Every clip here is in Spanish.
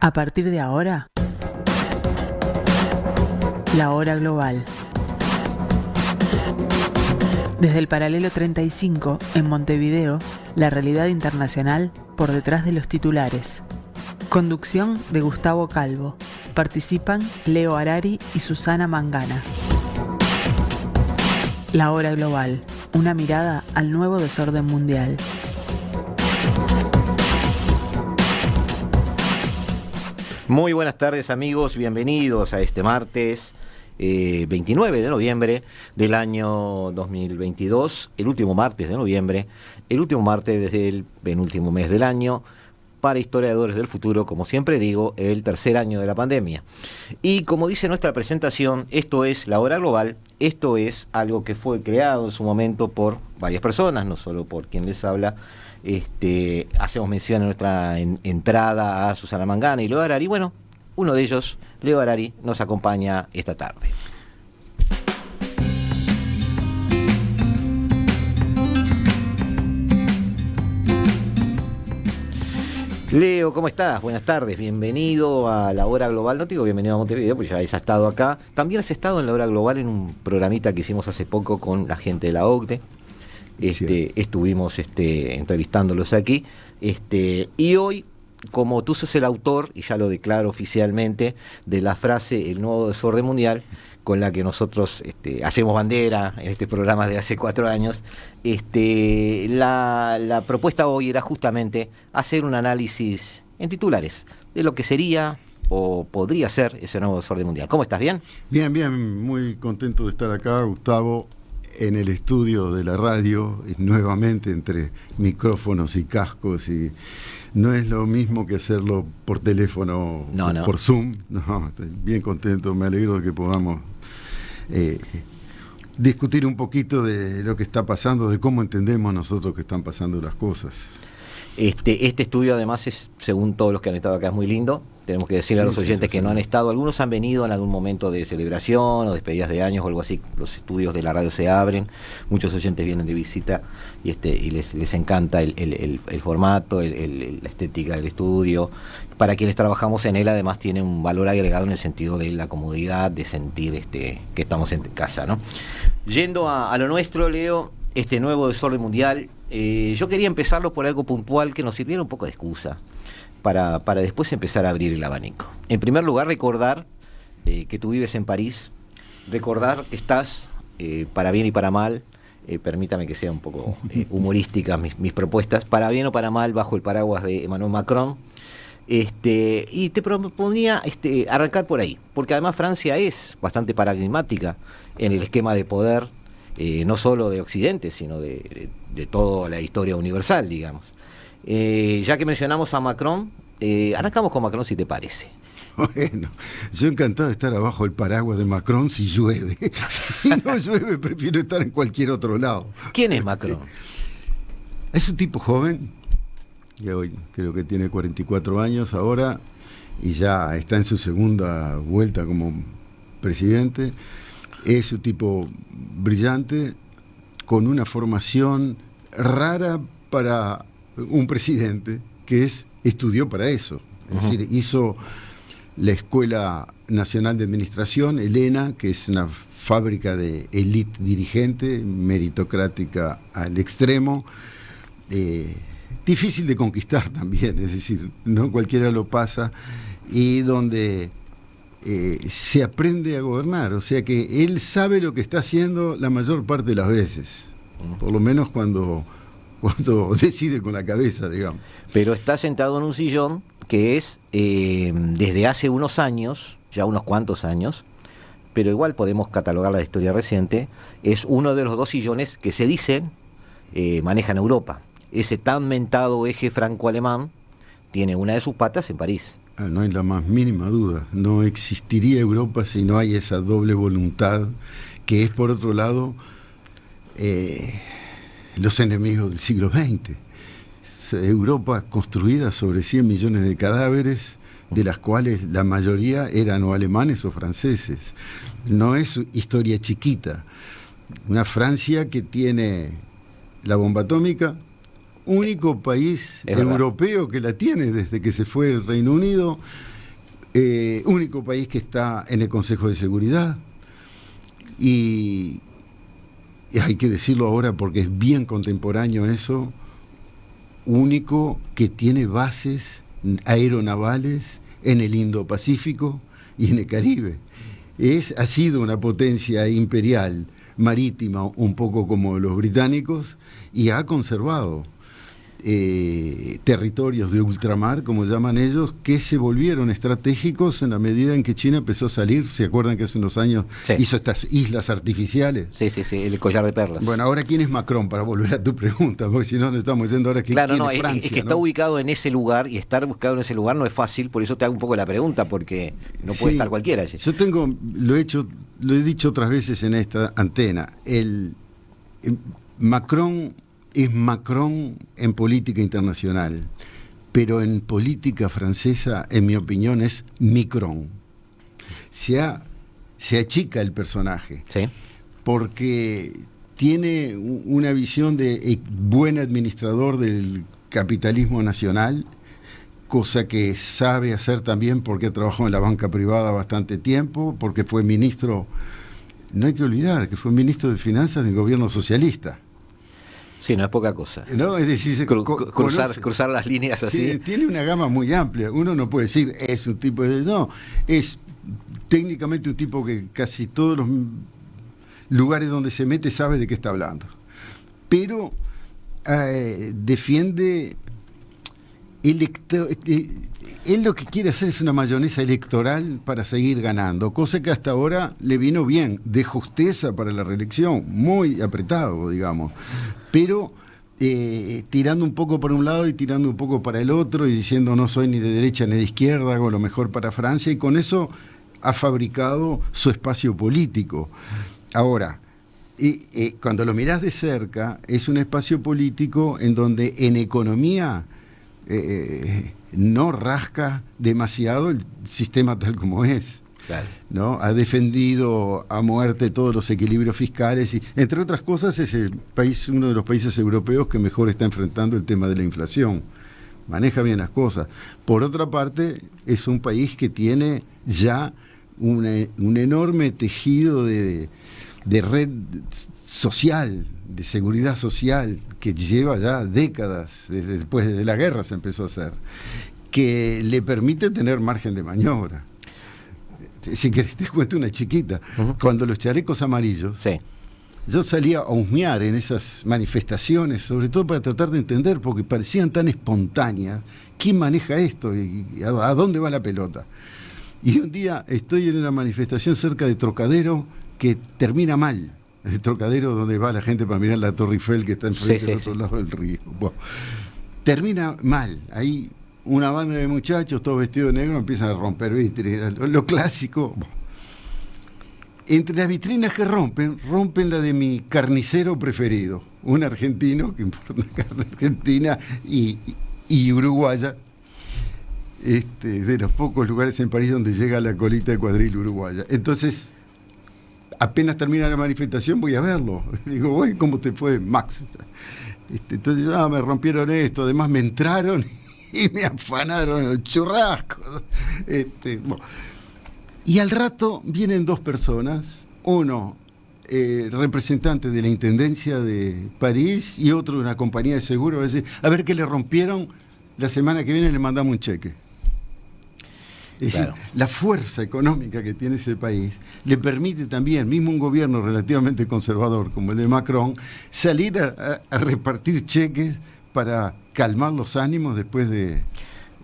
A partir de ahora, la hora global. Desde el paralelo 35, en Montevideo, la realidad internacional por detrás de los titulares. Conducción de Gustavo Calvo. Participan Leo Harari y Susana Mangana. La hora global. Una mirada al nuevo desorden mundial. Muy buenas tardes, amigos, bienvenidos a este martes 29 de noviembre del año 2022, el último martes de noviembre, el último martes desde el penúltimo mes del año, para historiadores del futuro, como siempre digo, el tercer año de la pandemia. Y como dice nuestra presentación, esto es la hora global, esto es algo que fue creado en su momento por varias personas, no solo por quien les habla. Hacemos mención en nuestra entrada a Susana Mangana y Leo Harari. Bueno, uno de ellos, Leo Harari, nos acompaña esta tarde. Leo, ¿cómo estás? Buenas tardes, bienvenido a la Hora Global. No te digo bienvenido a Montevideo, porque ya has estado acá. También has estado en la Hora Global en un programita que hicimos hace poco con la gente de la OCDE. Estuvimos entrevistándolos aquí. Y hoy, como tú sos el autor, y ya lo declaro oficialmente, de la frase "el nuevo desorden mundial", con la que nosotros hacemos bandera en este programa de hace 4 años, la propuesta hoy era justamente hacer un análisis en titulares de lo que sería o podría ser ese nuevo desorden mundial. ¿Cómo estás? ¿Bien? Bien, muy contento de estar acá, Gustavo, en el estudio de la radio, nuevamente entre micrófonos y cascos, y no es lo mismo que hacerlo por teléfono, no. Por Zoom. No, estoy bien contento, me alegro de que podamos discutir un poquito de lo que está pasando, de cómo entendemos nosotros que están pasando las cosas. Este estudio además es, según todos los que han estado acá, es muy lindo. Tenemos que decirle a los oyentes que no han estado, algunos han venido en algún momento de celebración o despedidas de años o algo así. Los estudios de la radio se abren, muchos oyentes vienen de visita y les encanta el formato, la estética del estudio. Para quienes trabajamos en él, además tiene un valor agregado en el sentido de la comodidad, de sentir que estamos en casa, ¿no? Yendo a lo nuestro, Leo, este nuevo desorden mundial, yo quería empezarlo por algo puntual que nos sirviera un poco de excusa para después empezar a abrir el abanico. En primer lugar, recordar que tú vives en París, recordar que estás, para bien y para mal, permítame que sea un poco humorística mis propuestas, para bien o para mal, bajo el paraguas de Emmanuel Macron, y te proponía arrancar por ahí, porque además Francia es bastante paradigmática en el esquema de poder, no solo de Occidente, sino de toda la historia universal, digamos. Ya que mencionamos a Macron, arrancamos con Macron, si te parece. Bueno, yo encantado de estar abajo del paraguas de Macron si llueve. Si no llueve, prefiero estar en cualquier otro lado. ¿Quién es Macron? Es un tipo joven, que hoy creo que tiene 44 años ahora, y ya está en su segunda vuelta como presidente. Es un tipo brillante, con una formación rara para un presidente, que estudió para eso. Es decir, hizo la Escuela Nacional de Administración, ELENA, que es una fábrica de élite dirigente, meritocrática al extremo, difícil de conquistar también, es decir, no cualquiera lo pasa, y donde se aprende a gobernar, o sea que él sabe lo que está haciendo la mayor parte de las veces, por lo menos cuando decide con la cabeza, digamos. Pero está sentado en un sillón que es, desde hace unos años, ya unos cuantos años, pero igual podemos catalogar la historia reciente, es uno de los 2 sillones que se dicen manejan Europa. Ese tan mentado eje franco-alemán tiene una de sus patas en París. No hay la más mínima duda, no existiría Europa si no hay esa doble voluntad, que es, por otro lado, los enemigos del siglo XX. Europa construida sobre 100 millones de cadáveres, de las cuales la mayoría eran o alemanes o franceses. No es historia chiquita. Una Francia que tiene la bomba atómica, único país Es europeo que la tiene desde que se fue el Reino Unido, único país que está en el Consejo de Seguridad, y hay que decirlo ahora porque es bien contemporáneo eso, único que tiene bases aeronavales en el Indo-Pacífico y en el Caribe. Ha sido una potencia imperial marítima, un poco como los británicos, y ha conservado territorios de ultramar, como llaman ellos, que se volvieron estratégicos en la medida en que China empezó a salir. ¿Se acuerdan que hace unos años hizo estas islas artificiales? Sí, el collar de perlas. Bueno, ahora ¿quién es Macron? Para volver a tu pregunta, porque si no, nos estamos yendo ahora. Claro, ¿quién es Francia? Es que está ubicado en ese lugar, y estar ubicado en ese lugar no es fácil, por eso te hago un poco la pregunta, porque no puede estar cualquiera allí. Yo lo he dicho otras veces en esta antena, Macron es Macron en política internacional, pero en política francesa, en mi opinión, es Micron. Se achica el personaje, porque tiene una visión de buen administrador del capitalismo nacional, cosa que sabe hacer también porque ha trabajado en la banca privada bastante tiempo, porque fue ministro, no hay que olvidar, que fue ministro de Finanzas del gobierno socialista. Sí, no es poca cosa. ¿No? Es decir, cruzar las líneas así. Sí, tiene una gama muy amplia. Uno no puede decir, es un tipo de... No, es técnicamente un tipo que casi todos los lugares donde se mete sabe de qué está hablando. Pero defiende... Él lo que quiere hacer es una mayonesa electoral para seguir ganando, cosa que hasta ahora le vino bien, de justeza para la reelección, muy apretado, digamos, pero tirando un poco para un lado y tirando un poco para el otro, y diciendo no soy ni de derecha ni de izquierda, hago lo mejor para Francia, y con eso ha fabricado su espacio político. Ahora, cuando lo mirás de cerca, es un espacio político en donde en economía no rasca demasiado el sistema tal como es. Claro. ¿No? Ha defendido a muerte todos los equilibrios fiscales y, entre otras cosas, es uno de los países europeos que mejor está enfrentando el tema de la inflación. Maneja bien las cosas. Por otra parte, es un país que tiene ya un enorme tejido de red social, de seguridad social, que lleva ya décadas, desde después de la guerra se empezó a hacer, que le permite tener margen de maniobra. Si querés te cuento una chiquita. Cuando los chalecos amarillos, yo salía a husmear en esas manifestaciones, sobre todo para tratar de entender, porque parecían tan espontáneas. ¿Quién maneja esto? ¿Y a dónde va la pelota? Y un día estoy en una manifestación cerca de Trocadero que termina mal. El Trocadero donde va la gente para mirar la Torre Eiffel que está enfrente del otro lado del río. Bueno, termina mal. Ahí una banda de muchachos, todos vestidos de negro, empiezan a romper vitrinas, lo clásico. Bueno, entre las vitrinas que rompen la de mi carnicero preferido, un argentino que importa carne argentina y uruguaya, de los pocos lugares en París donde llega la colita de cuadril uruguaya. Entonces, apenas termina la manifestación voy a verlo. Digo, güey, ¿cómo te fue, Max? Entonces, me rompieron esto, además me entraron y me afanaron el churrasco. Bueno. Y al rato vienen dos personas, uno representante de la Intendencia de París y otro de una compañía de seguro, a ver qué le rompieron, la semana que viene le mandamos un cheque. Es decir, la fuerza económica que tiene ese país le permite también, mismo un gobierno relativamente conservador como el de Macron, salir a repartir cheques para calmar los ánimos después de...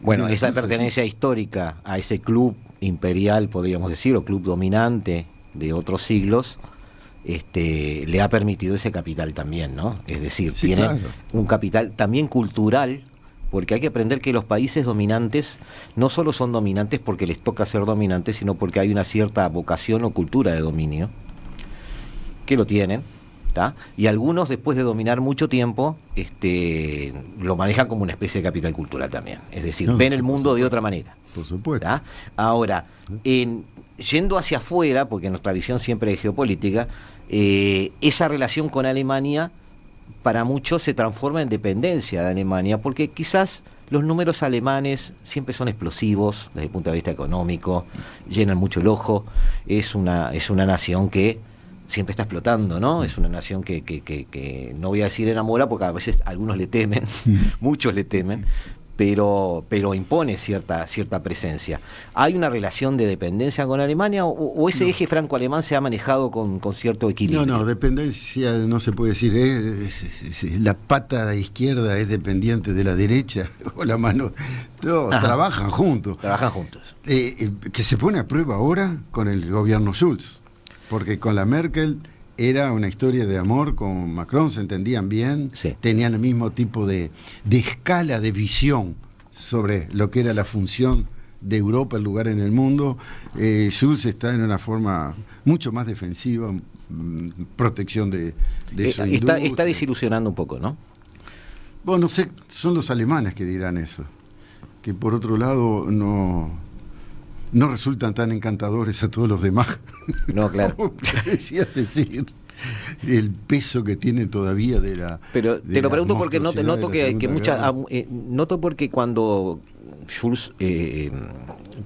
Bueno, esa pertenencia histórica a ese club imperial, podríamos decir, o club dominante de otros siglos, le ha permitido ese capital también, ¿no? Es decir, tiene un capital también cultural, porque hay que aprender que los países dominantes no solo son dominantes porque les toca ser dominantes, sino porque hay una cierta vocación o cultura de dominio, que lo tienen, ¿tá? Y algunos, después de dominar mucho tiempo, lo manejan como una especie de capital cultural también. Es decir, ven el mundo de otra manera. Por supuesto. ¿Tá? Ahora, yendo hacia afuera, porque nuestra visión siempre es geopolítica, esa relación con Alemania para muchos se transforma en dependencia de Alemania, porque quizás los números alemanes siempre son explosivos desde el punto de vista económico, llenan mucho el ojo, es una nación que siempre está explotando, ¿no? Es una nación que no voy a decir enamora, porque a veces algunos le temen, muchos le temen, pero impone cierta presencia. ¿Hay una relación de dependencia con Alemania o ese eje franco-alemán se ha manejado con cierto equilibrio? No, dependencia no se puede decir. La pata izquierda es dependiente de la derecha o la mano. No, trabajan juntos. Trabajan juntos. Que se pone a prueba ahora con el gobierno Schulz, porque con la Merkel era una historia de amor, con Macron se entendían bien, sí. Tenían el mismo tipo de escala, de visión sobre lo que era la función de Europa, el lugar en el mundo. Schulz está en una forma mucho más defensiva, protección de su industria. Está desilusionando un poco, ¿no? Bueno, no sé, son los alemanes que dirán eso, que por otro lado no resultan tan encantadores a todos los demás. No, claro. Como decías decir, el peso que tiene todavía de la... Pero te lo pregunto porque noto porque cuando Schulz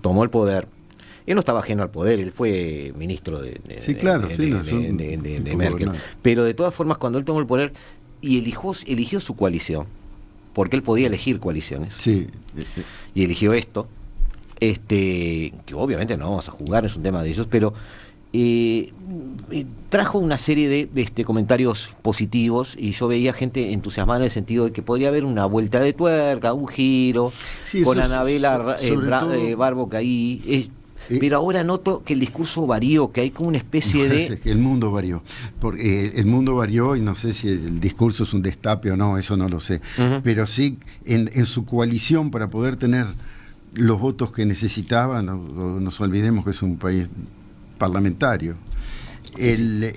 tomó el poder, él no estaba ajeno al poder, él fue ministro de Merkel. Pero de todas formas, cuando él tomó el poder y eligió su coalición, porque él podía elegir coaliciones, sí. Y eligió esto, que obviamente no vamos a jugar, es un tema de ellos, pero trajo una serie de comentarios positivos y yo veía gente entusiasmada en el sentido de que podría haber una vuelta de tuerca, un giro, sí, con Annalena Baerbock ahí. Pero ahora noto que el discurso varió, que hay como una especie de... Es que el mundo varió. Porque el mundo varió y no sé si el discurso es un destape o no, eso no lo sé. Uh-huh. Pero sí, en su coalición para poder tener los votos que necesitaba, no nos olvidemos que es un país parlamentario, él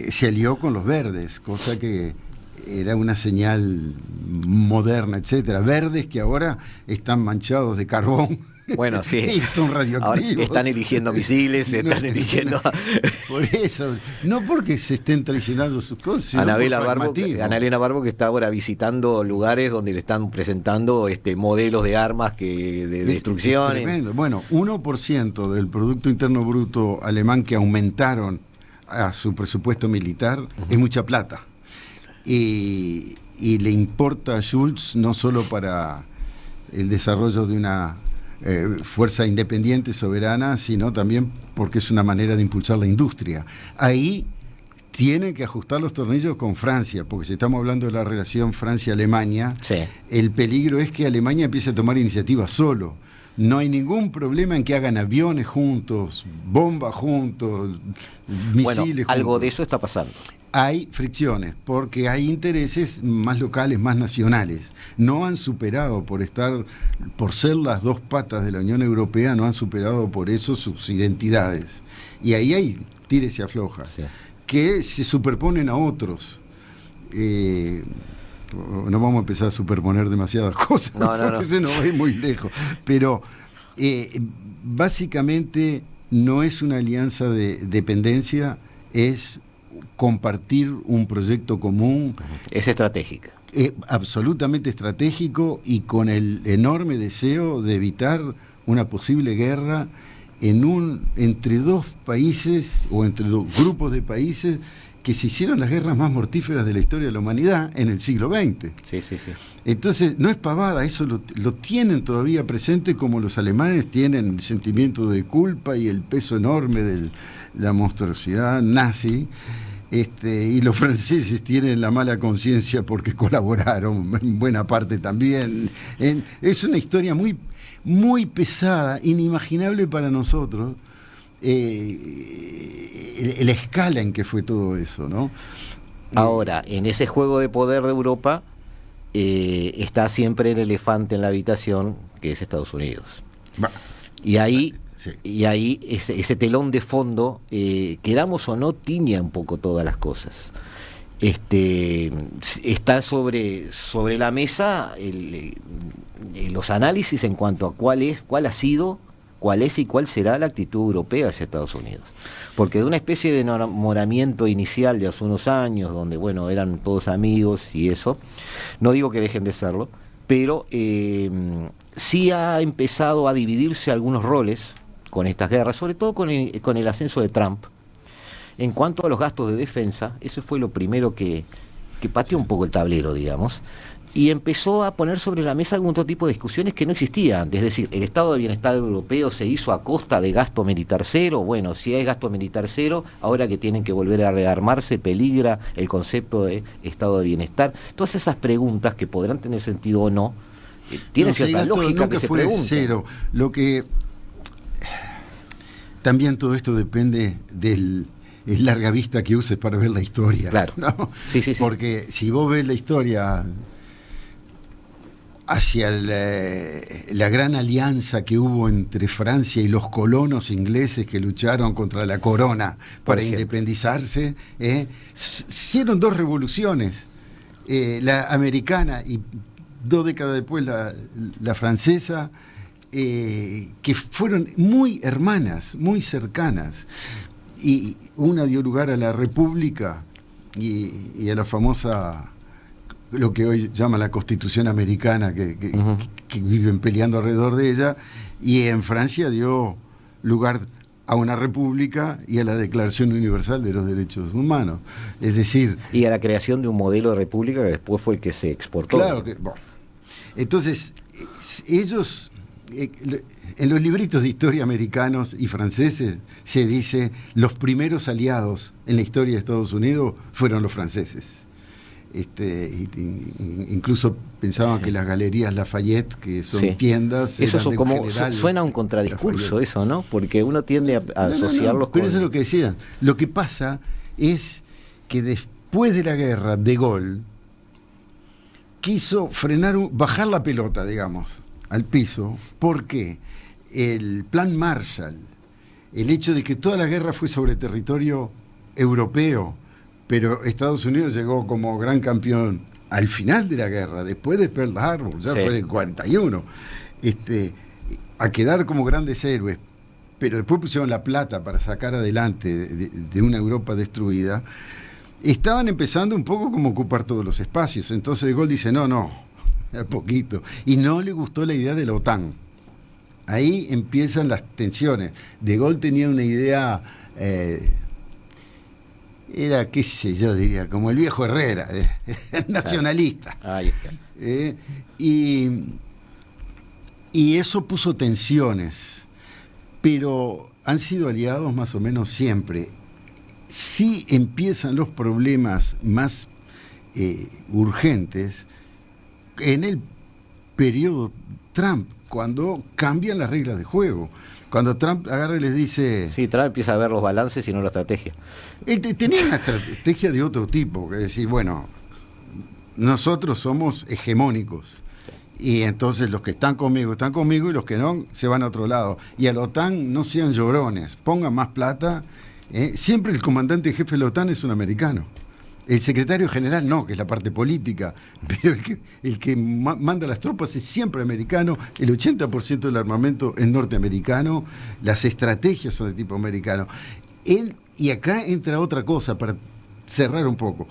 se alió con los verdes, cosa que era una señal moderna, etcétera. Verdes que ahora están manchados de carbón. Bueno, sí. Y son radioactivos. Ahora están eligiendo misiles, eligiendo... Por eso, no porque se estén traicionando sus cosas, sino Annalena Baerbock que está ahora visitando lugares donde le están presentando modelos de armas de destrucción. Es tremendo. Bueno, 1% del Producto Interno Bruto alemán que aumentaron a su presupuesto militar, uh-huh, es mucha plata. Y le importa a Schulz no solo para el desarrollo de una fuerza independiente, soberana, sino también porque es una manera de impulsar la industria. Ahí tienen que ajustar los tornillos con Francia, porque si estamos hablando de la relación Francia-Alemania, sí, el peligro es que Alemania empiece a tomar iniciativa solo. No hay ningún problema en que hagan aviones juntos, bombas juntos, misiles juntos. Algo de eso está pasando. Hay fricciones, porque hay intereses más locales, más nacionales. No han superado, por ser las dos patas de la Unión Europea, no han superado por eso sus identidades. Y ahí hay tires y aflojas, sí, que se superponen a otros. No vamos a empezar a superponer demasiadas cosas, porque se nos va a ir muy lejos. Pero básicamente no es una alianza de dependencia, es compartir un proyecto común. Es estratégica. Absolutamente estratégico y con el enorme deseo de evitar una posible guerra entre dos países o entre dos grupos de países que se hicieron las guerras más mortíferas de la historia de la humanidad en el siglo XX. Sí. Entonces, no es pavada, eso lo tienen todavía presente, como los alemanes tienen el sentimiento de culpa y el peso enorme de la monstruosidad nazi, y los franceses tienen la mala conciencia porque colaboraron en buena parte también. Es una historia muy, muy pesada, inimaginable para nosotros, la escala en que fue todo eso, ¿no? Ahora, en ese juego de poder de Europa está siempre el elefante en la habitación, que es Estados Unidos. Y ahí ese telón de fondo, queramos o no, tiña un poco todas las cosas. Está sobre la mesa los análisis en cuanto a cuál ha sido cuál es y cuál será la actitud europea hacia Estados Unidos. Porque de una especie de enamoramiento inicial de hace unos años, donde bueno, eran todos amigos y eso, no digo que dejen de serlo, pero sí ha empezado a dividirse algunos roles con estas guerras, sobre todo con el ascenso de Trump. En cuanto a los gastos de defensa, eso fue lo primero que pateó un poco el tablero, digamos, y empezó a poner sobre la mesa algún otro tipo de discusiones que no existían. Es decir, el estado de bienestar europeo se hizo a costa de gasto militar cero. Bueno, si hay gasto militar cero, ahora que tienen que volver a rearmarse, peligra el concepto de estado de bienestar. Todas esas preguntas, que podrán tener sentido o no, tienen cierta lógica que se preguntan. Cero. Lo que también todo esto depende del larga vista que uses para ver la historia. Claro. ¿No? Sí. Porque si vos ves la historia hacia la gran alianza que hubo entre Francia y los colonos ingleses que lucharon contra la corona para independizarse, hicieron dos revoluciones, la americana y 2 décadas después la francesa, que fueron muy hermanas, muy cercanas, y una dio lugar a la República y a la famosa, lo que hoy llama la Constitución Americana, que viven peleando alrededor de ella, y en Francia dio lugar a una república y a la Declaración Universal de los Derechos Humanos. Es decir... Y a la creación de un modelo de república que después fue el que se exportó. Claro que... Bueno. Entonces, ellos... en los libritos de historia americanos y franceses se dice los primeros aliados en la historia de Estados Unidos fueron los franceses. Incluso pensaban que las galerías Lafayette, que son tiendas, eso eran como general, suena un contradiscurso Lafayette. Eso, ¿no? Porque uno tiende a asociarlos pero con... eso es lo que decían. Lo que pasa es que después de la guerra, De Gaulle quiso bajar la pelota, digamos, al piso. ¿Por qué? El plan Marshall, el hecho de que toda la guerra fue sobre territorio europeo, pero Estados Unidos llegó como gran campeón al final de la guerra, después de Pearl Harbor, ya fue en el 41, a quedar como grandes héroes, pero después pusieron la plata para sacar adelante de una Europa destruida. Estaban empezando un poco como a ocupar todos los espacios. Entonces De Gaulle dice, no, a poquito. Y no le gustó la idea de la OTAN. Ahí empiezan las tensiones. De Gaulle tenía una idea... era, qué sé yo, diría, como el viejo Herrera, nacionalista. Ahí está. Y eso puso tensiones, pero han sido aliados más o menos siempre. Sí empiezan los problemas más urgentes en el periodo Trump, cuando cambian las reglas de juego. Cuando Trump agarra y les dice... Sí, Trump empieza a ver los balances y no la estrategia. Él tenía una estrategia de otro tipo, que es decir, bueno, nosotros somos hegemónicos, y entonces los que están conmigo y los que no se van a otro lado. Y a la OTAN no sean llorones, pongan más plata. Siempre el comandante jefe de la OTAN es un americano. El secretario general no, que es la parte política, pero el que manda las tropas es siempre americano, el 80% del armamento es norteamericano, las estrategias son de tipo americano. Y acá entra otra cosa, para cerrar un poco.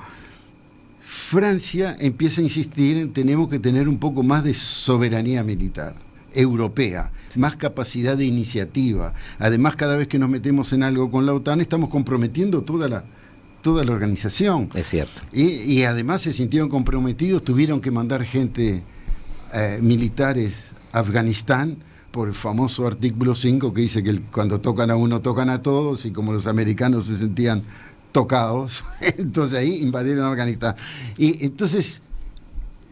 Francia empieza a insistir en tenemos que tener un poco más de soberanía militar europea, más capacidad de iniciativa. Además, cada vez que nos metemos en algo con la OTAN, estamos comprometiendo toda la organización. Es cierto. Y además se sintieron comprometidos, tuvieron que mandar gente, militares a Afganistán, por el famoso artículo 5 que dice que cuando tocan a uno tocan a todos, y como los americanos se sentían tocados, entonces ahí invadieron Afganistán. Y entonces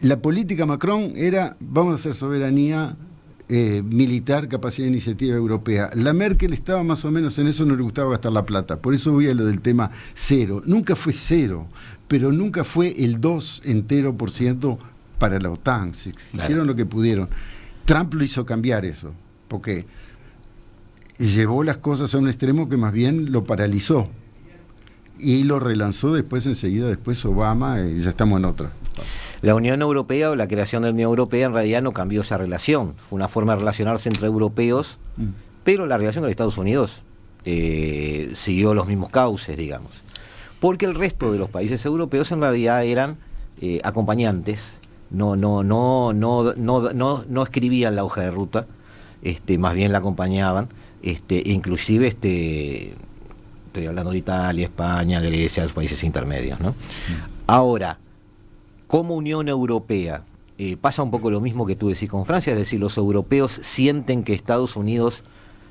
la política Macron era vamos a hacer soberanía militar, capacidad de iniciativa europea. La Merkel estaba más o menos en eso, no le gustaba gastar la plata. Por eso voy a lo del tema cero. Nunca fue cero, pero nunca fue el 2 entero por ciento para la OTAN. Hicieron lo que pudieron. Trump lo hizo cambiar eso, porque llevó las cosas a un extremo que más bien lo paralizó. Y lo relanzó después, enseguida, después Obama, y ya estamos en otra. La Unión Europea o la creación de la Unión Europea en realidad no cambió esa relación. Fue una forma de relacionarse entre europeos Pero la relación con Estados Unidos siguió los mismos cauces, digamos, porque el resto de los países europeos en realidad eran acompañantes, no escribían la hoja de ruta, más bien la acompañaban, inclusive estoy hablando de Italia, España, Grecia, los países intermedios, ¿no? Ahora, como Unión Europea, pasa un poco lo mismo que tú decís con Francia, es decir, los europeos sienten que Estados Unidos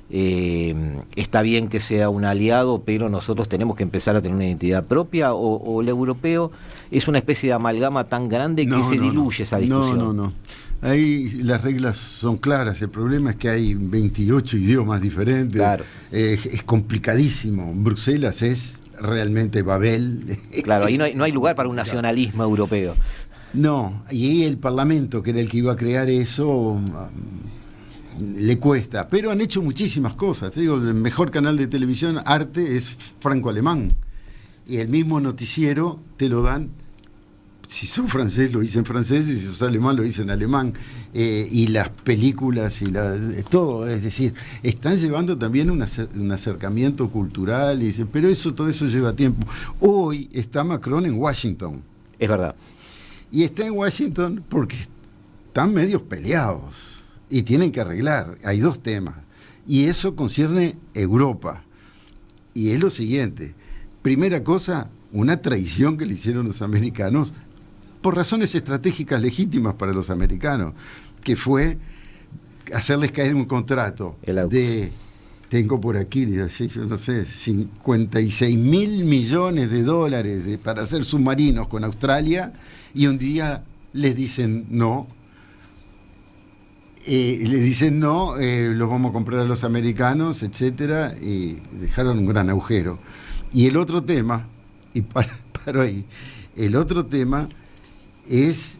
está bien que sea un aliado, pero nosotros tenemos que empezar a tener una identidad propia, o el europeo es una especie de amalgama tan grande que se diluye esa discusión. No. Ahí las reglas son claras, el problema es que hay 28 idiomas diferentes, claro. Es complicadísimo, Bruselas es realmente Babel. Claro, ahí no hay lugar para un nacionalismo europeo. No, y el Parlamento, que era el que iba a crear eso, le cuesta, pero han hecho muchísimas cosas. Te digo, el mejor canal de televisión, Arte, es franco-alemán, y el mismo noticiero te lo dan. Si sos francés lo dicen francés, y si sos alemán lo dicen alemán, y las películas y todo, es decir, están llevando también un acercamiento cultural, pero todo eso lleva tiempo. Hoy está Macron en Washington. Es verdad. Y está en Washington porque están medios peleados y tienen que arreglar. Hay dos temas, y eso concierne Europa, y es lo siguiente. Primera cosa, una traición que le hicieron los americanos por razones estratégicas legítimas para los americanos, que fue hacerles caer un contrato de, tengo por aquí, yo no sé, 56.000 millones de dólares para hacer submarinos con Australia, y un día les dicen no, los vamos a comprar a los americanos, etcétera, y dejaron un gran agujero. Y el otro tema, y paro ahí, el otro tema es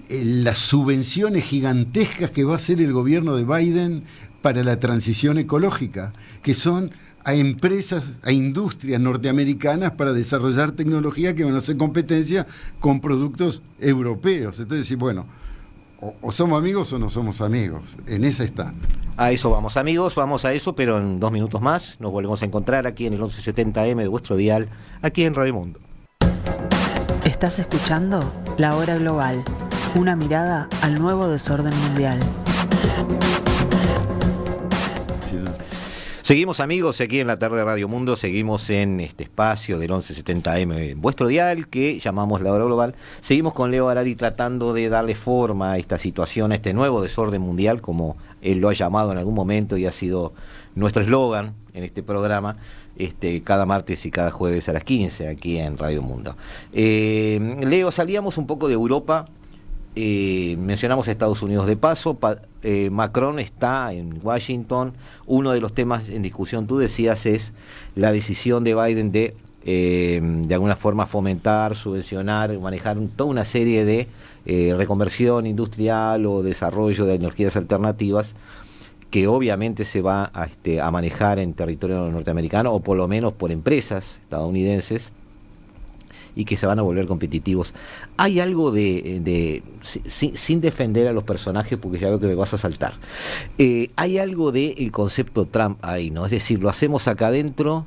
las subvenciones gigantescas que va a hacer el gobierno de Biden para la transición ecológica, que son a empresas, a industrias norteamericanas para desarrollar tecnología que van a hacer competencia con productos europeos. Entonces, bueno, o somos amigos o no somos amigos. En esa están. A eso vamos, amigos, vamos a eso, pero en 2 minutos más nos volvemos a encontrar aquí en el 1170M de vuestro dial, aquí en Radio Mundo. Estás escuchando La Hora Global, una mirada al nuevo desorden mundial. Seguimos, amigos, aquí en la tarde de Radio Mundo, seguimos en este espacio del 1170M, vuestro dial, que llamamos La Hora Global. Seguimos con Leo Harari tratando de darle forma a esta situación, a este nuevo desorden mundial, como él lo ha llamado en algún momento y ha sido nuestro eslogan en este programa, cada martes y cada jueves a las 15, aquí en Radio Mundo. Leo, salíamos un poco de Europa. Mencionamos Estados Unidos de paso. Macron está en Washington. Uno de los temas en discusión, tú decías, es la decisión de Biden de alguna forma fomentar, subvencionar, manejar toda una serie de reconversión industrial o desarrollo de energías alternativas, que obviamente se va a manejar en territorio norteamericano, o por lo menos por empresas estadounidenses, y que se van a volver competitivos. Hay algo sin defender a los personajes, porque ya veo que me vas a saltar, hay algo del concepto Trump ahí, ¿no? Es decir, lo hacemos acá adentro,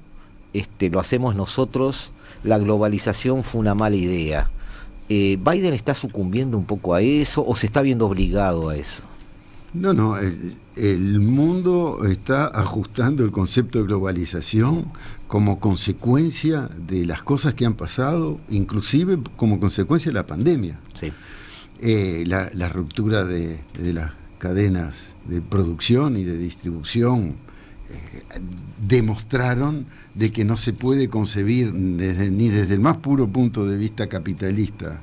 lo hacemos nosotros, la globalización fue una mala idea. ¿Biden está sucumbiendo un poco a eso o se está viendo obligado a eso? No, el mundo está ajustando el concepto de globalización como consecuencia de las cosas que han pasado, inclusive como consecuencia de la pandemia. Sí. La ruptura de las cadenas de producción y de distribución demostraron de que no se puede concebir ni desde el más puro punto de vista capitalista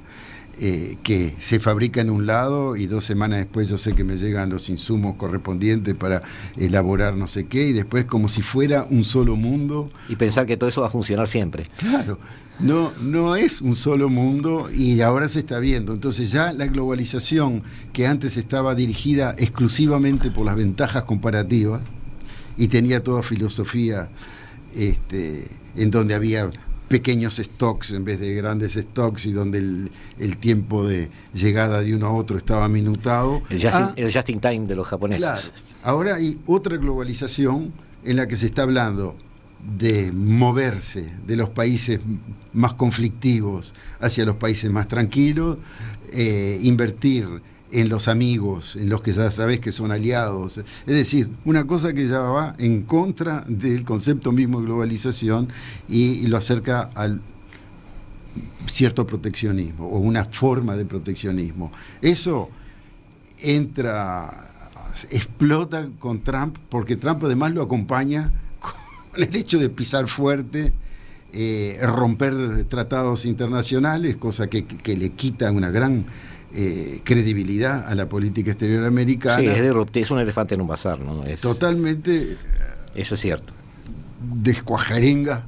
que se fabrica en un lado y 2 semanas después yo sé que me llegan los insumos correspondientes para elaborar no sé qué, y después como si fuera un solo mundo. Y pensar que todo eso va a funcionar siempre. Claro, no es un solo mundo, y ahora se está viendo. Entonces ya la globalización, que antes estaba dirigida exclusivamente por las ventajas comparativas y tenía toda filosofía en donde había pequeños stocks en vez de grandes stocks, y donde el tiempo de llegada de uno a otro estaba minutado. El just in time de los japoneses. Claro, ahora hay otra globalización en la que se está hablando de moverse de los países más conflictivos hacia los países más tranquilos, invertir en los amigos, en los que ya sabés que son aliados. Es decir, una cosa que ya va en contra del concepto mismo de globalización y lo acerca al cierto proteccionismo o una forma de proteccionismo. Eso explota con Trump, porque Trump además lo acompaña con el hecho de pisar fuerte, romper tratados internacionales, cosa que le quita una gran credibilidad a la política exterior americana. Sí, es un elefante en un bazar, ¿no? Totalmente. Eso es cierto. Descuajarenga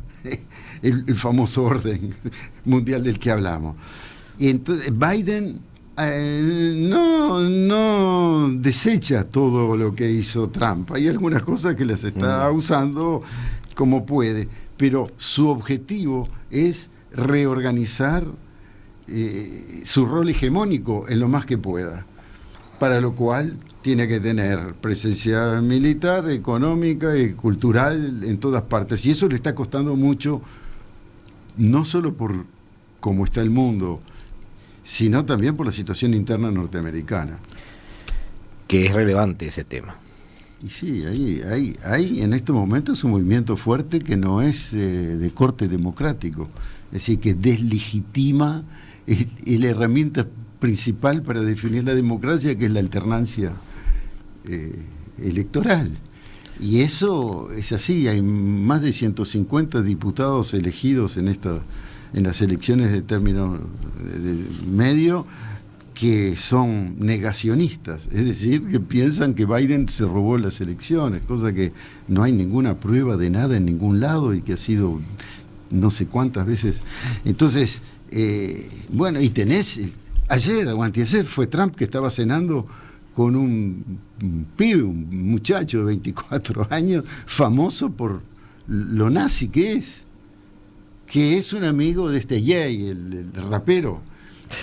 el famoso orden mundial del que hablamos. Y entonces Biden no desecha todo lo que hizo Trump. Hay algunas cosas que las está usando como puede, pero su objetivo es reorganizar su rol hegemónico en lo más que pueda, para lo cual tiene que tener presencia militar, económica y cultural en todas partes, y eso le está costando mucho, no solo por cómo está el mundo, sino también por la situación interna norteamericana. Que es relevante ese tema. Y sí, hay en estos momentos un movimiento fuerte que no es de corte democrático, es decir, que deslegitima la herramienta principal para definir la democracia, que es la alternancia electoral. Y eso es así, hay más de 150 diputados elegidos en las elecciones de término medio, que son negacionistas, es decir, que piensan que Biden se robó las elecciones, cosa que no hay ninguna prueba de nada en ningún lado y que ha sido no sé cuántas veces. Entonces, bueno, y tenés, ayer o anteayer fue Trump que estaba cenando con un pibe, un muchacho de 24 años, famoso por lo nazi que es un amigo de Jay, el rapero.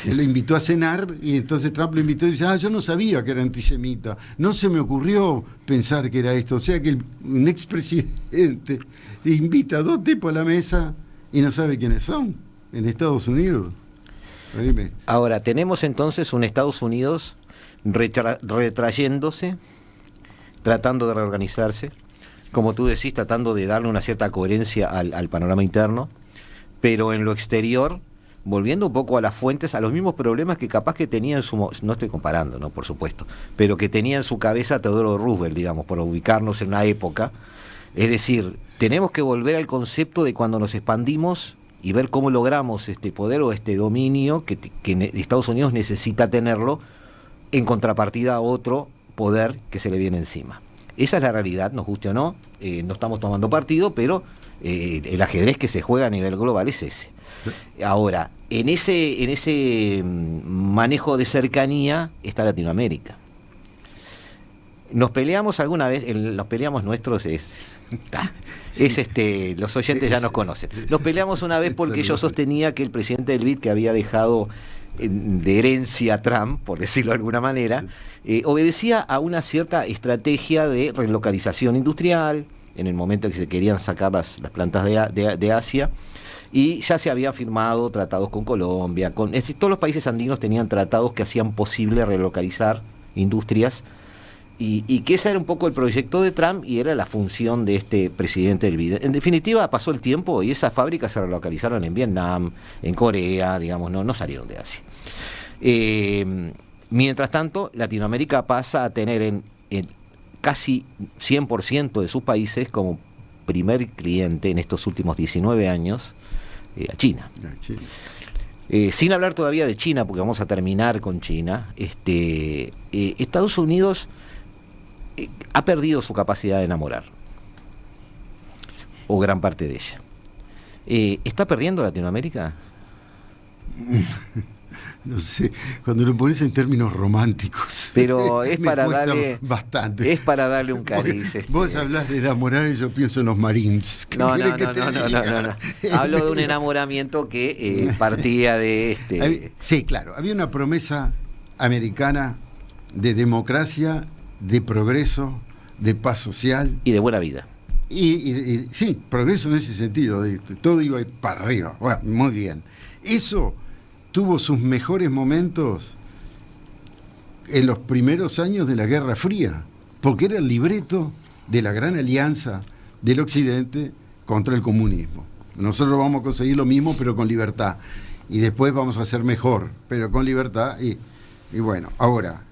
Él lo invitó a cenar y entonces Trump lo invitó y dice, yo no sabía que era antisemita, no se me ocurrió pensar que era esto. O sea que un expresidente invita a dos tipos a la mesa y no sabe quiénes son en Estados Unidos. Dime. Ahora, tenemos entonces un Estados Unidos retrayéndose, tratando de reorganizarse, como tú decís, tratando de darle una cierta coherencia al panorama interno, pero en lo exterior volviendo un poco a las fuentes, a los mismos problemas que capaz que tenía en su... No estoy comparando, ¿no? Por supuesto, pero que tenía en su cabeza Theodore Roosevelt, digamos, por ubicarnos en una época. Es decir, tenemos que volver al concepto de cuando nos expandimos y ver cómo logramos este poder o este dominio que Estados Unidos necesita tenerlo en contrapartida a otro poder que se le viene encima. Esa es la realidad, nos guste o no, no estamos tomando partido, pero el ajedrez que se juega a nivel global es ese. Ahora, en ese manejo de cercanía está Latinoamérica. Nos peleamos alguna vez, nos peleamos nuestros los oyentes ya nos conocen. Nos peleamos una vez porque yo sostenía que el presidente del BID, que había dejado de herencia a Trump, por decirlo de alguna manera, obedecía a una cierta estrategia de relocalización industrial en el momento que se querían sacar las plantas de Asia. Y ya se habían firmado tratados con Colombia, es decir, todos los países andinos tenían tratados que hacían posible relocalizar industrias, y que ese era un poco el proyecto de Trump y era la función de este presidente del BID. En definitiva, pasó el tiempo y esas fábricas se relocalizaron en Vietnam, en Corea, digamos, no salieron de Asia. Mientras tanto, Latinoamérica pasa a tener en casi 100% de sus países como primer cliente en estos últimos 19 años, a China. Sin hablar todavía de China, porque vamos a terminar con China, Estados Unidos ha perdido su capacidad de enamorar, o gran parte de ella. ¿Está perdiendo Latinoamérica? no sé, cuando lo pones en términos románticos. Pero es me para cuesta darle bastante. Es para darle un cariz. Vos hablás de enamorar y yo pienso en los Marines. No. Hablo de un enamoramiento que partía de Sí, claro. Había una promesa americana de democracia, de progreso, de paz social. Y de buena vida. Y sí, progreso en ese sentido, todo iba para arriba. Bueno, muy bien. Eso tuvo sus mejores momentos en los primeros años de la Guerra Fría, porque era el libreto de la gran alianza del Occidente contra el comunismo. Nosotros vamos a conseguir lo mismo, pero con libertad. Y después vamos a hacer mejor, pero con libertad. Y bueno, ahora,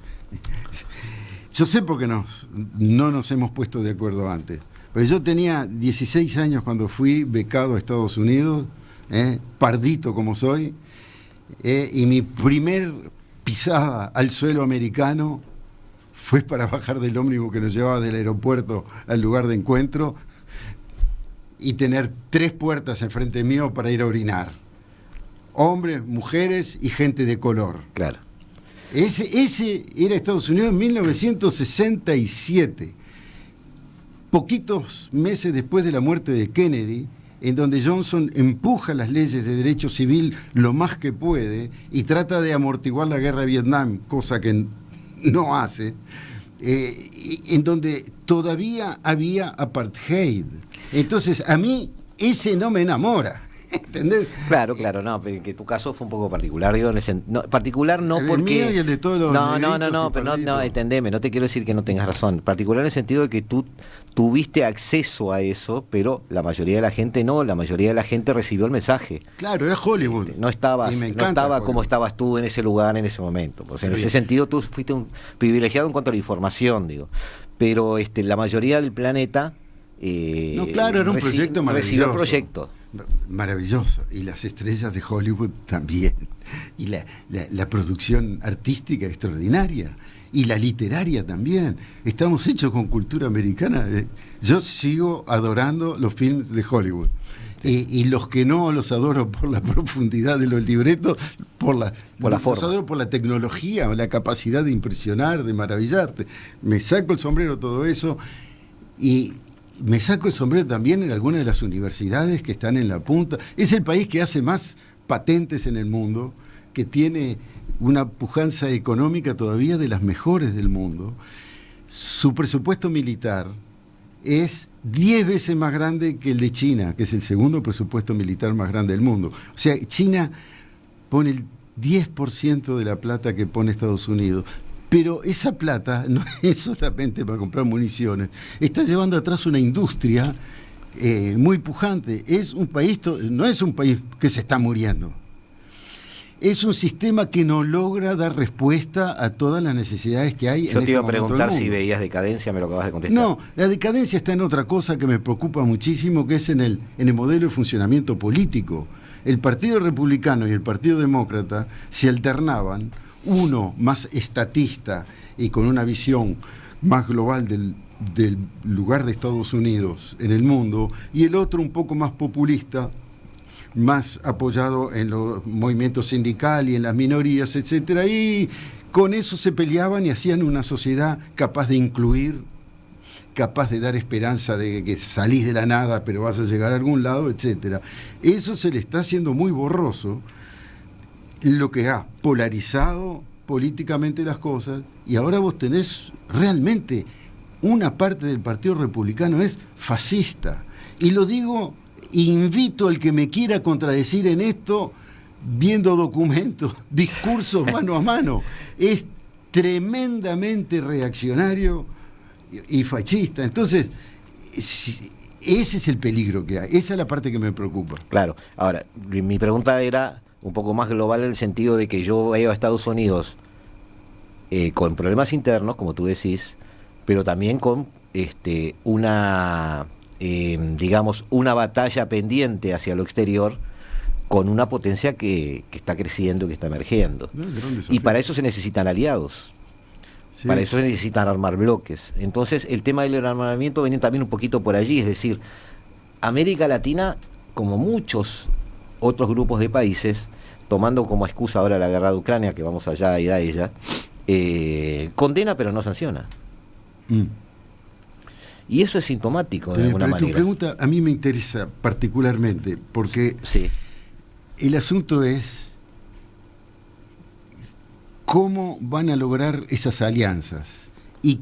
yo sé por qué no nos hemos puesto de acuerdo antes. Porque yo tenía 16 años cuando fui becado a Estados Unidos, pardito como soy, y mi primer pisada al suelo americano fue para bajar del ómnibus que nos llevaba del aeropuerto al lugar de encuentro y tener 3 puertas enfrente mío para ir a orinar. Hombres, mujeres y gente de color. Claro. Ese era Estados Unidos en 1967. Poquitos meses después de la muerte de Kennedy, en donde Johnson empuja las leyes de derecho civil lo más que puede y trata de amortiguar la guerra de Vietnam, cosa que no hace, en donde todavía había apartheid. Entonces, a mí ese no me enamora. ¿Entendés? Claro, no, pero que tu caso fue un poco particular, digo, particular no el porque... mío y el de todos los pero no, entendeme, no te quiero decir que no tengas razón, particular en el sentido de que tú tuviste acceso a eso, pero la mayoría de la gente no, la mayoría de la gente recibió el mensaje. Claro, era Hollywood. No estaba como estabas tú en ese lugar, en ese momento. Pues en ese sentido tú fuiste un privilegiado en cuanto a la información, digo. Pero la mayoría del planeta... no, claro, era un proyecto maravilloso. Recibió el proyecto. Maravilloso, y las estrellas de Hollywood también, y la producción artística extraordinaria, y la literaria también. Estamos hechos con cultura americana. Yo sigo adorando los films de Hollywood, y los que no los adoro por la profundidad de los libretos, los adoro por la tecnología, la capacidad de impresionar, de maravillarte. Me saco el sombrero todo eso, y me saco el sombrero también en algunas de las universidades que están en la punta. Es el país que hace más patentes en el mundo, que tiene una pujanza económica todavía de las mejores del mundo. Su presupuesto militar es 10 veces más grande que el de China, que es el segundo presupuesto militar más grande del mundo. O sea, China pone el 10% de la plata que pone Estados Unidos. Pero esa plata no es solamente para comprar municiones, está llevando atrás una industria muy pujante. No es un país que se está muriendo. Es un sistema que no logra dar respuesta a todas las necesidades que hay. Yo te iba a preguntar si veías decadencia, me lo acabas de contestar. No, la decadencia está en otra cosa que me preocupa muchísimo, que es en el modelo de funcionamiento político. El Partido Republicano y el Partido Demócrata se alternaban, uno más estatista y con una visión más global del lugar de Estados Unidos en el mundo, y el otro un poco más populista, más apoyado en los movimientos sindicales y en las minorías, etcétera, y con eso se peleaban y hacían una sociedad capaz de incluir, capaz de dar esperanza de que salís de la nada pero vas a llegar a algún lado, etcétera. Eso se le está haciendo muy borroso, lo que ha polarizado políticamente las cosas, y ahora vos tenés realmente una parte del Partido Republicano es fascista. Y lo digo, invito al que me quiera contradecir en esto, viendo documentos, discursos mano a mano. Es tremendamente reaccionario y fascista. Entonces, ese es el peligro que hay. Esa es la parte que me preocupa. Claro. Ahora, mi pregunta era un poco más global en el sentido de que yo veo a Estados Unidos con problemas internos, como tú decís, pero también con una batalla pendiente hacia lo exterior, con una potencia que está creciendo, que está emergiendo. Y para eso se necesitan aliados. Sí. Para eso se necesitan armar bloques. Entonces, el tema del armamento viene también un poquito por allí, es decir, América Latina, como muchos otros grupos de países, tomando como excusa ahora la guerra de Ucrania, que vamos allá a ir a ella, condena pero no sanciona. Y eso es sintomático de alguna manera. Tu pregunta a mí me interesa particularmente, porque sí. El asunto es cómo van a lograr esas alianzas y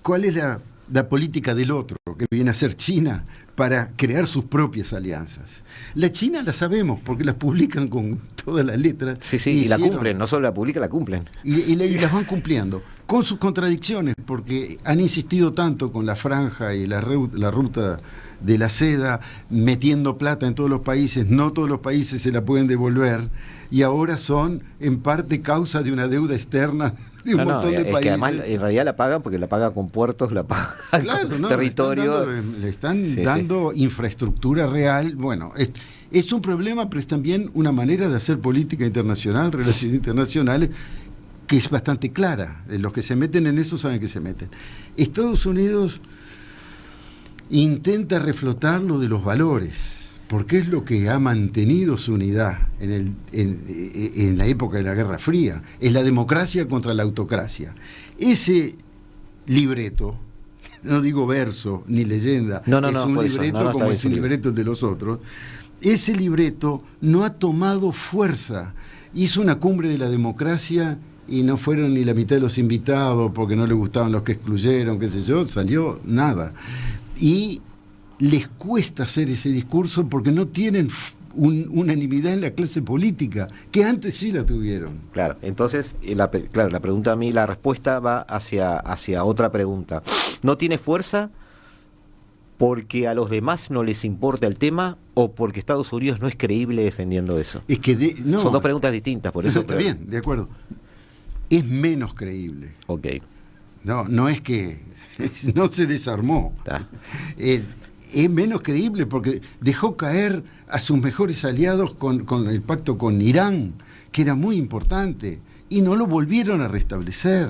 cuál es la política del otro, que viene a ser China, para crear sus propias alianzas. La China la sabemos porque las publican con todas las letras. Sí, y la cumplen, no solo la publican, la cumplen. Y las van cumpliendo, con sus contradicciones, porque han insistido tanto con la franja y la ruta de la seda, metiendo plata en todos los países, no todos los países se la pueden devolver, y ahora son en parte causa de una deuda externa de un montón de países. Que además en realidad la pagan porque la pagan con puertos, la pagan con territorio. Le están dando infraestructura real. Bueno, es un problema, pero es también una manera de hacer política internacional, relaciones internacionales, que es bastante clara. Los que se meten en eso saben que se meten. Estados Unidos intenta reflotar lo de los valores, porque es lo que ha mantenido su unidad en la época de la Guerra Fría. Es la democracia contra la autocracia. Ese libreto, no digo verso ni leyenda, es un libreto como es un libreto de los otros. Ese libreto no ha tomado fuerza. Hizo una cumbre de la democracia y no fueron ni la mitad de los invitados porque no les gustaban los que excluyeron, qué sé yo, salió nada. Y les cuesta hacer ese discurso porque no tienen unanimidad en la clase política, que antes sí la tuvieron. Claro, entonces, la pregunta a mí, la respuesta va hacia otra pregunta. ¿No tiene fuerza porque a los demás no les importa el tema o porque Estados Unidos no es creíble defendiendo eso? Es que son dos preguntas distintas, por eso. Está bien, de acuerdo. Es menos creíble. Ok. No es que no se desarmó. Es menos creíble porque dejó caer a sus mejores aliados con el pacto con Irán, que era muy importante, y no lo volvieron a restablecer.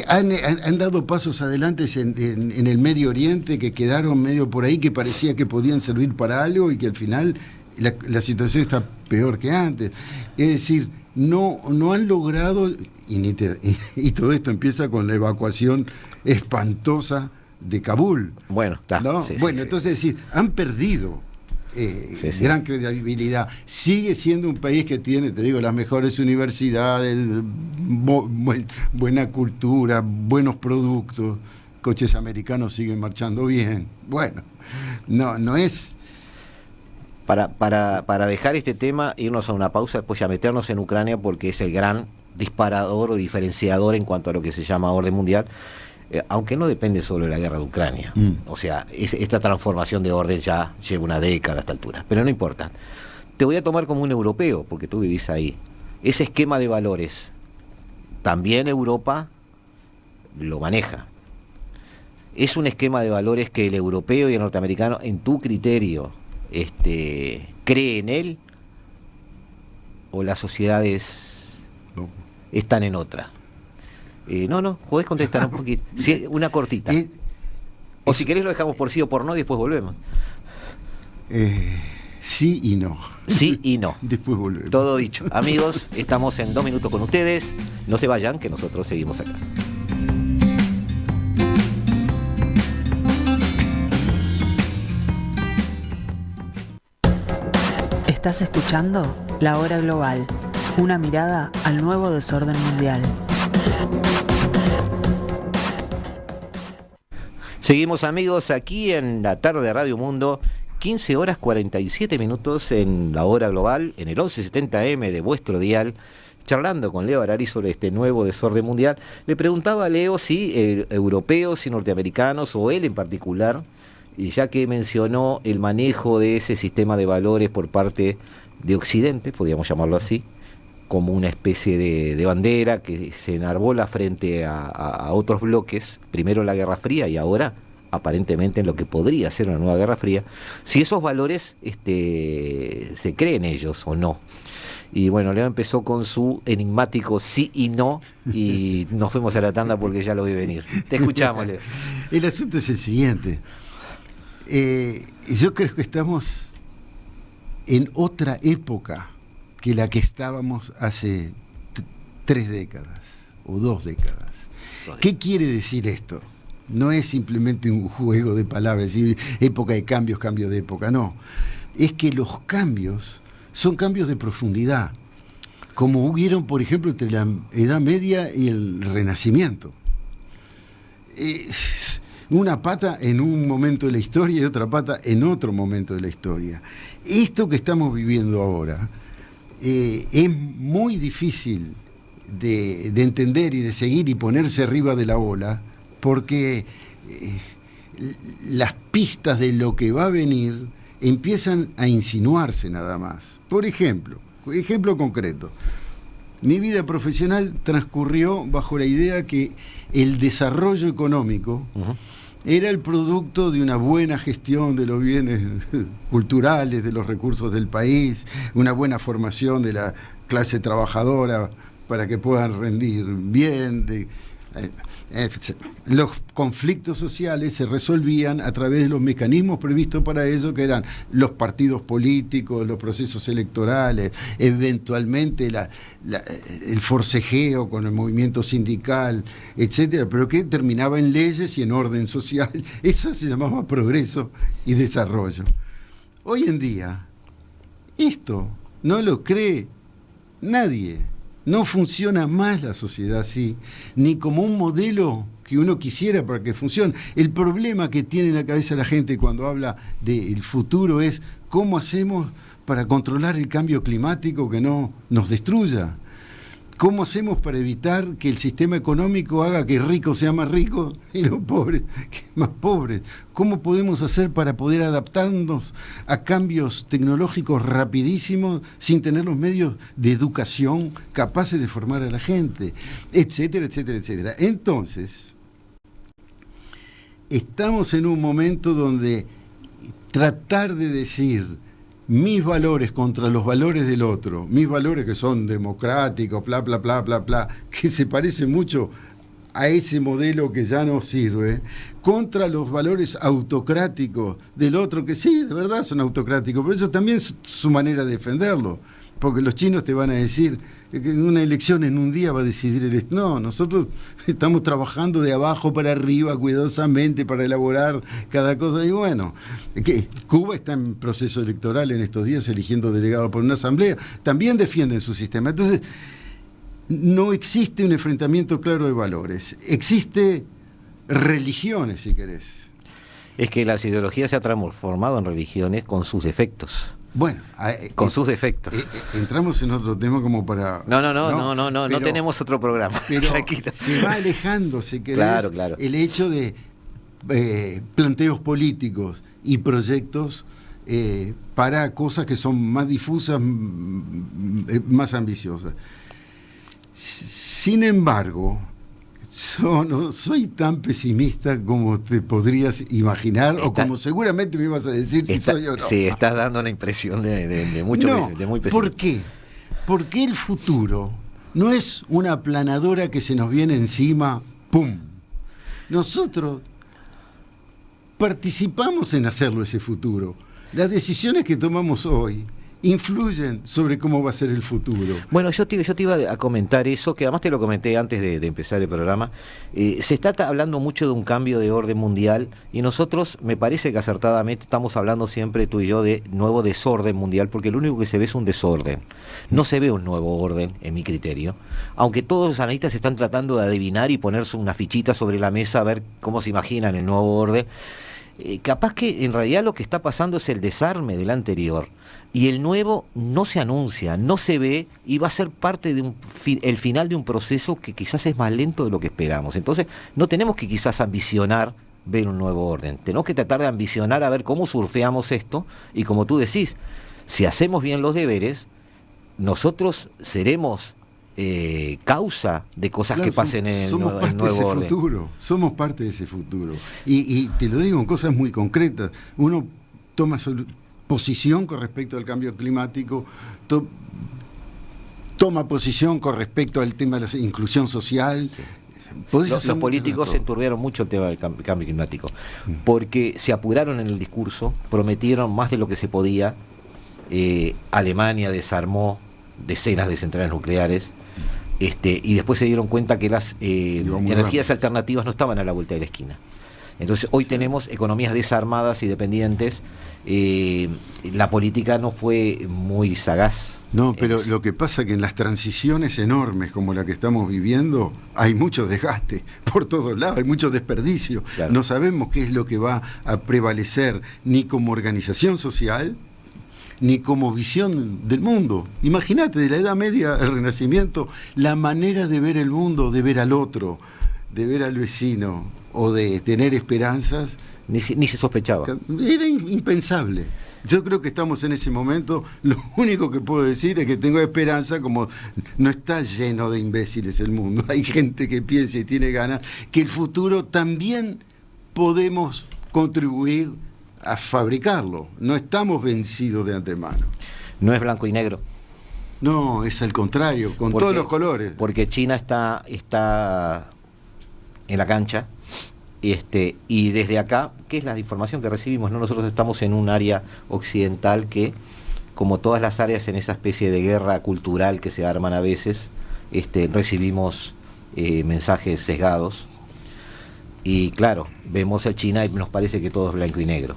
Han dado pasos adelante en el Medio Oriente que quedaron medio por ahí, que parecía que podían servir para algo y que al final la situación está peor que antes. Es decir, no han logrado, y todo esto empieza con la evacuación espantosa de Kabul. Bueno, ¿no? Entonces, es decir, han perdido gran credibilidad. Sigue siendo un país que tiene, te digo, las mejores universidades, buena cultura, buenos productos, coches americanos siguen marchando bien. Bueno, no es... Para dejar este tema, irnos a una pausa, después ya meternos en Ucrania, porque es el gran disparador o diferenciador en cuanto a lo que se llama orden mundial. Aunque no depende solo de la guerra de Ucrania. O sea, esta transformación de orden ya lleva una década a esta altura, pero no importa. Te voy a tomar como un europeo, porque tú vivís ahí. Ese esquema de valores, también Europa lo maneja. Es un esquema de valores que el europeo y el norteamericano, en tu criterio, cree en él, o las sociedades están en otra. Podés contestar un poquito. Sí, una cortita. O si querés lo dejamos por sí o por no y después volvemos. Sí y no. Sí y no. Después volvemos. Todo dicho. Amigos, estamos en 2 minutos con ustedes. No se vayan, que nosotros seguimos acá. Estás escuchando La Hora Global, una mirada al nuevo desorden mundial. Seguimos, amigos, aquí en la tarde de Radio Mundo, 15 horas 47 minutos en La Hora Global, en el 1170M de vuestro dial, charlando con Leo Harari sobre este nuevo desorden mundial. Le preguntaba a Leo si europeos y norteamericanos, o él en particular, y ya que mencionó el manejo de ese sistema de valores por parte de Occidente, podríamos llamarlo así, como una especie de bandera que se enarbola frente a otros bloques, primero la Guerra Fría y ahora aparentemente en lo que podría ser una nueva Guerra Fría, si esos valores se creen ellos o no. Y bueno, Leo empezó con su enigmático sí y no, y nos fuimos a la tanda porque ya lo vi venir. Te escuchamos, Leo. El asunto es el siguiente. Yo creo que estamos en otra época que la que estábamos hace 3 décadas o 2 décadas. ¿Qué quiere decir esto? No es simplemente un juego de palabras, es decir, época de cambios, cambio de época, no. Es que los cambios son cambios de profundidad, como hubieron, por ejemplo, entre la Edad Media y el Renacimiento. Una pata en un momento de la historia y otra pata en otro momento de la historia. Esto que estamos viviendo ahora es muy difícil de entender y de seguir y ponerse arriba de la ola, porque las pistas de lo que va a venir empiezan a insinuarse nada más. Por ejemplo concreto, mi vida profesional transcurrió bajo la idea que el desarrollo económico era el producto de una buena gestión de los bienes culturales, de los recursos del país, una buena formación de la clase trabajadora para que puedan rendir bien. Los conflictos sociales se resolvían a través de los mecanismos previstos para ello, que eran los partidos políticos, los procesos electorales, eventualmente el forcejeo con el movimiento sindical, etcétera, pero que terminaba en leyes y en orden social. Eso se llamaba progreso y desarrollo. Hoy en día, esto no lo cree nadie. No funciona más la sociedad así, ni como un modelo que uno quisiera para que funcione. El problema que tiene en la cabeza la gente cuando habla del futuro es cómo hacemos para controlar el cambio climático que no nos destruya. ¿Cómo hacemos para evitar que el sistema económico haga que el rico sea más rico y los pobres que más pobres? ¿Cómo podemos hacer para poder adaptarnos a cambios tecnológicos rapidísimos sin tener los medios de educación capaces de formar a la gente? Etcétera, etcétera, etcétera. Entonces, estamos en un momento donde tratar de decir mis valores contra los valores del otro, mis valores que son democráticos, bla, bla, bla, bla, bla, que se parece mucho a ese modelo que ya no sirve, contra los valores autocráticos del otro, que sí, de verdad son autocráticos, pero eso también es su manera de defenderlo, porque los chinos te van a decir que una elección en un día va a decidir el... No, nosotros estamos trabajando de abajo para arriba cuidadosamente para elaborar cada cosa. Y bueno, que Cuba está en proceso electoral en estos días eligiendo delegados por una asamblea, también defienden su sistema. Entonces, no existe un enfrentamiento claro de valores, existe religiones, si querés. Es que las ideologías se han transformado en religiones con sus defectos. Bueno, con sus defectos. Entramos en otro tema como para... No tenemos otro programa. Pero tranquilo. Se va alejando, si querés, claro. el hecho de planteos políticos y proyectos para cosas que son más difusas, más ambiciosas. Sin embargo, no soy tan pesimista como te podrías imaginar, o como seguramente me ibas a decir si soy o no. Sí, estás dando una impresión de mucho de muy pesimista. ¿Por qué? Porque el futuro no es una aplanadora que se nos viene encima, ¡pum! Nosotros participamos en hacerlo ese futuro. Las decisiones que tomamos hoy influyen sobre cómo va a ser el futuro. Bueno, yo te iba a comentar eso, que además te lo comenté antes de empezar el programa. Se está hablando mucho de un cambio de orden mundial y nosotros, me parece que acertadamente, estamos hablando siempre tú y yo de nuevo desorden mundial, porque lo único que se ve es un desorden. No se ve un nuevo orden, en mi criterio. Aunque todos los analistas están tratando de adivinar y ponerse una fichita sobre la mesa a ver cómo se imaginan el nuevo orden. Capaz que en realidad lo que está pasando es el desarme del anterior. Y el nuevo no se anuncia, no se ve y va a ser parte de el final de un proceso que quizás es más lento de lo que esperamos. Entonces no tenemos que quizás ambicionar ver un nuevo orden. Tenemos que tratar de ambicionar a ver cómo surfeamos esto y como tú decís, si hacemos bien los deberes, nosotros seremos causa de cosas que pasen en el nuevo orden. Somos parte de ese futuro. Y te lo digo en cosas muy concretas. Uno toma posición con respecto al cambio climático, toma posición con respecto al tema de la inclusión social. Los políticos se enturbiaron mucho el tema del cambio climático, porque se apuraron en el discurso, prometieron más de lo que se podía, Alemania desarmó decenas de centrales nucleares, y después se dieron cuenta que las energías alternativas no estaban a la vuelta de la esquina. Entonces hoy tenemos economías desarmadas y dependientes. La política no fue muy sagaz. No, pero lo que pasa es que en las transiciones enormes como la que estamos viviendo hay mucho desgaste por todos lados, hay mucho desperdicio. Claro. No sabemos qué es lo que va a prevalecer ni como organización social ni como visión del mundo. Imagínate, de la Edad Media al Renacimiento, la manera de ver el mundo, de ver al otro, de ver al vecino o de tener esperanzas, ni se sospechaba. Era impensable. Yo creo que estamos en ese momento. Lo único que puedo decir es que tengo esperanza, como no está lleno de imbéciles el mundo, hay gente que piensa y tiene ganas, que el futuro también podemos contribuir a fabricarlo. No estamos vencidos de antemano. No es blanco y negro. No, es al contrario, con todos los colores. Porque China está en la cancha. Y desde acá, ¿qué es la información que recibimos? ¿No? Nosotros estamos en un área occidental que, como todas las áreas en esa especie de guerra cultural que se arman a veces, recibimos mensajes sesgados. Y claro, vemos a China y nos parece que todo es blanco y negro.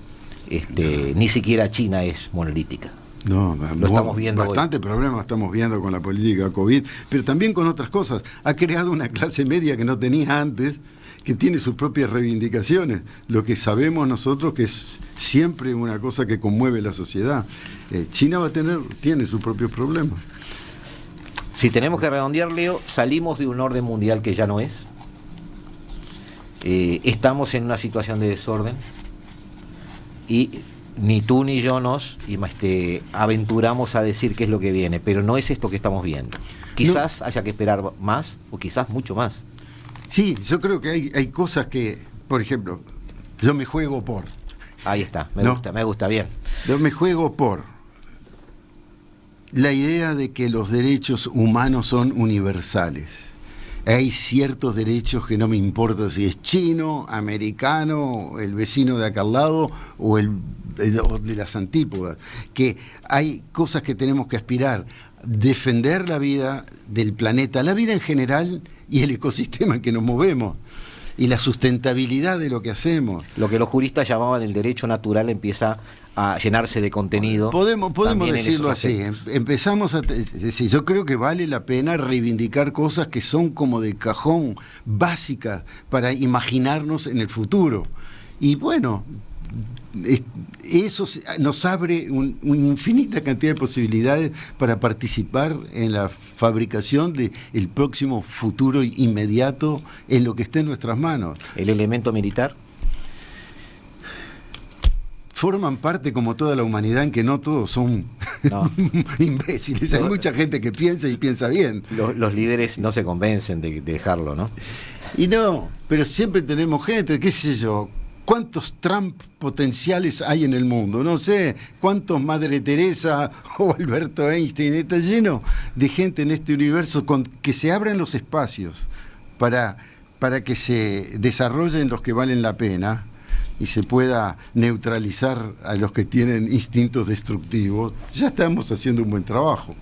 Ni siquiera China es monolítica. No, lo estamos viendo bastante hoy. Problemas estamos viendo con la política COVID, pero también con otras cosas. Ha creado una clase media que no tenía antes, que tiene sus propias reivindicaciones, lo que sabemos nosotros que es siempre una cosa que conmueve la sociedad. China tiene sus propios problemas. Si tenemos que redondear, Leo, salimos de un orden mundial que ya no es. Estamos en una situación de desorden y ni tú ni yo nos aventuramos a decir qué es lo que viene, pero no es esto que estamos viendo. Quizás haya que esperar más o quizás mucho más. Sí, yo creo que hay cosas que, por ejemplo, yo me juego por. Ahí está, me gusta, bien. Yo me juego por la idea de que los derechos humanos son universales. Hay ciertos derechos que no me importa si es chino, americano, el vecino de acá al lado o el de las antípodas, que hay cosas que tenemos que aspirar, defender la vida del planeta, la vida en general y el ecosistema en que nos movemos y la sustentabilidad de lo que hacemos. Lo que los juristas llamaban el derecho natural empieza a llenarse de contenido. Podemos decirlo así. Empezamos a decir, yo creo que vale la pena reivindicar cosas que son como de cajón, básicas para imaginarnos en el futuro. Y bueno, eso nos abre una infinita cantidad de posibilidades para participar en la fabricación del próximo futuro inmediato en lo que esté en nuestras manos. ¿El elemento militar? Forman parte, como toda la humanidad, en que no todos son imbéciles. Hay mucha gente que piensa y piensa bien. Los líderes no se convencen de dejarlo, ¿no? Y no, pero siempre tenemos gente, qué sé yo. ¿Cuántos Trump potenciales hay en el mundo? No sé, ¿cuántos Madre Teresa o Alberto Einstein? Está lleno de gente en este universo con que se abran los espacios para que se desarrollen los que valen la pena y se pueda neutralizar a los que tienen instintos destructivos. Ya estamos haciendo un buen trabajo.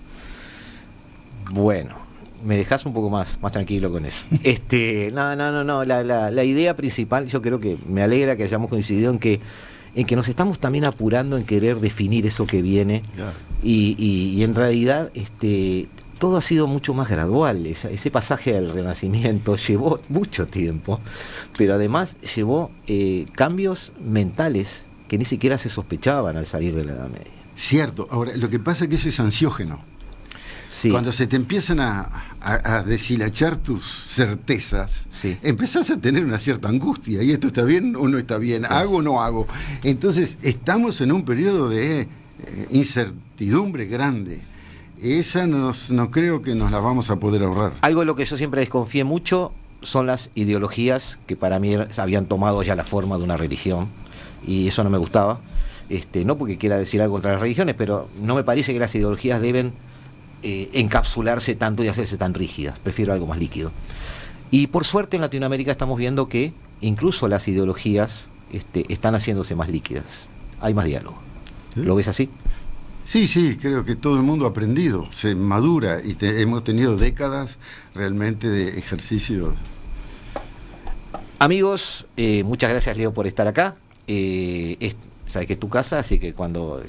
Bueno, me dejas un poco más tranquilo con eso. No. La idea principal, yo creo que me alegra que hayamos coincidido en que nos estamos también apurando en querer definir eso que viene. Claro. Y en realidad todo ha sido mucho más gradual. Ese pasaje del Renacimiento llevó mucho tiempo, pero además llevó cambios mentales que ni siquiera se sospechaban al salir de la Edad Media. Cierto. Ahora, lo que pasa es que eso es ansiógeno. Sí. Cuando se te empiezan a deshilachar tus certezas, sí, empezás a tener una cierta angustia. ¿Y esto está bien o no está bien? Sí. ¿Hago o no hago? Entonces, estamos en un periodo de incertidumbre grande. Esa no creo que nos la vamos a poder ahorrar. Algo de lo que yo siempre desconfié mucho son las ideologías que para mí habían tomado ya la forma de una religión, y eso no me gustaba. No porque quiera decir algo contra las religiones, pero no me parece que las ideologías deben encapsularse tanto y hacerse tan rígidas. Prefiero algo más líquido. Y por suerte en Latinoamérica estamos viendo que incluso las ideologías están haciéndose más líquidas. Hay más diálogo. ¿Sí? ¿Lo ves así? Sí, creo que todo el mundo ha aprendido, se madura y hemos tenido décadas realmente de ejercicio. Amigos, muchas gracias, Leo, por estar acá. Sabes que es tu casa, así que cuando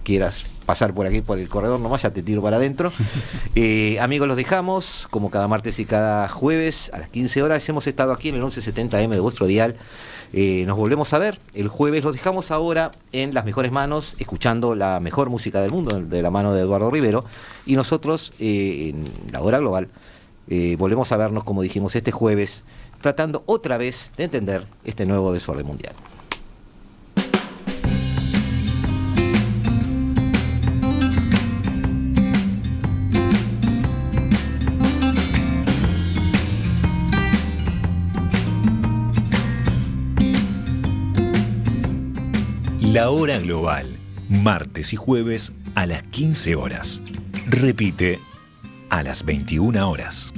quieras pasar por aquí, por el corredor nomás, ya te tiro para adentro. Amigos, los dejamos, como cada martes y cada jueves, a las 15 horas. Hemos estado aquí en el 1170M de vuestro dial. Nos volvemos a ver el jueves. Los dejamos ahora en las mejores manos, escuchando la mejor música del mundo, de la mano de Eduardo Rivero. Y nosotros, en la hora global, volvemos a vernos, como dijimos, este jueves, tratando otra vez de entender este nuevo desorden mundial. La hora global, martes y jueves a las 15 horas. Repite a las 21 horas.